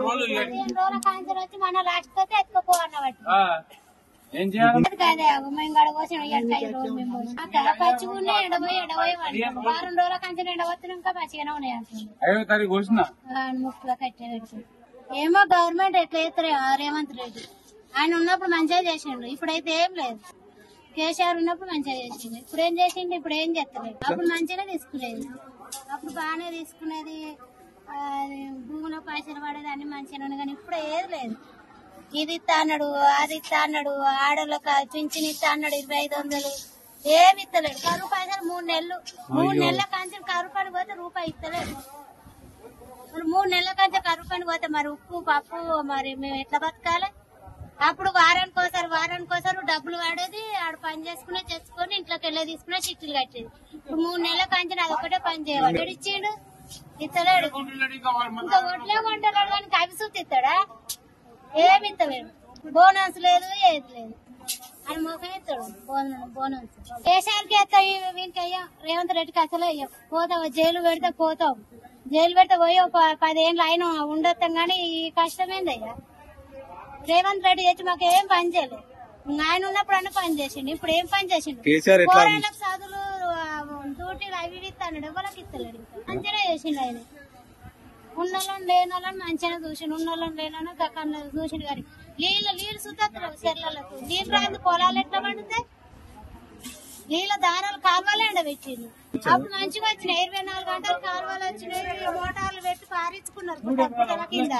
రోజుల కాంచెలు వచ్చి మన లాస్ట్ తో ఎత్తుకోపో అన్నట్టు మేము గడవచ్చిన పచ్చిగున్నాయి ఎండబోయి వారం రోజుల కాంచెలు ఎండబోతున్నా ఇంకా పచ్చిగానే ఉన్నాయి ముక్కుగా కట్టేటట్టు ఏమో గవర్నమెంట్ ఎట్లా చేస్తారు రేవంత్ రెడ్డి ఆయన ఉన్నప్పుడు మంచిగా చేసిండు ఇప్పుడైతే ఏం లేదు కేసీఆర్ ఉన్నప్పుడు మంచిగా చేసిండు ఇప్పుడు ఏం చేసిండు ఇప్పుడు ఏం చేస్తలేదు అప్పుడు మంచిగానే తీసుకునేది అప్పుడు బాగానే తీసుకునేది భూమిలో పైసలు పడేది అన్ని మంచిగా ఉన్నాయి కానీ ఇప్పుడు ఏది లేదు ఇది ఇస్తా అన్నాడు అది ఇస్తా అన్నాడు ఆడోళ్ళకి పింఛన్ ఇస్తా అన్నాడు 2500 ఏమి ఇస్తలేడు కరువు పైసలు 3 నెలల కాంచి కరువు పని పోతే రూపాయి ఇస్తలేదు మరి 3 నెలల కాంచి కరువు పని పోతే మరి ఉప్పు పప్పు మరి మేము ఎట్లా బతకాలి అప్పుడు వారానికోసారి డబ్బులు వాడేది ఆడ పని చేసుకునే తెచ్చుకొని ఇంట్లోకి వెళ్ళి తీసుకునే చిట్టులు కట్టేది ఇప్పుడు 3 నెలల కాంచి అది ఒకటే పని చేయాలి ఇచ్చిండు ఇస్తలేడు ఇంకా ఒట్లే కొంటలేడు కానీ కవిసూతి ఇస్తాడా ఏమి ఇస్తలేడు బోనస్ లేదు ఏది లేదు అని మొఖం ఇస్తాడు బోనస్ కేసీఆర్కి వేస్తాం వీనికి అయ్యాం రేవంత్ రెడ్డికి అసలు అయ్యాం పోతావు జైలు పెడితే పోతావు జైలు పెడితే పోయి 10 ఏళ్ళు ఆయన ఉండొస్తాం కానీ ఈ కష్టమేంది అయ్యా రేవంత్ రెడ్డి చేసి మాకు ఏం పని చేయలేదు ఆయన ఉన్నప్పుడు అన్న పని చేసిండు ఇప్పుడు ఏం పని చేసిండు పోరాళ్ళకి చదువులు డ్యూటీలు అవి ఇస్తాడు ఎవరికి ఇస్తలేడు మంచిగా చేసిండు ఆయన ఉన్నోళ్ళని లేని వాళ్ళని మంచిగా చూసిండు ఉన్నోళ్ళని లేని కన్నా చూసిండు కానీ నీళ్ళు సుత్తలేవు చెర్లకు నీళ్ళు రాదు పొలాలు ఎట్లా పండుతాయి నీళ్ళ దారాలు కాలువలే ఎండబెట్టిండు అప్పుడు మంచిగా వచ్చినాయి 24 గంటలు కాలువలు వచ్చినాయి మోటార్లు పెట్టి పారించుకున్నారు కింద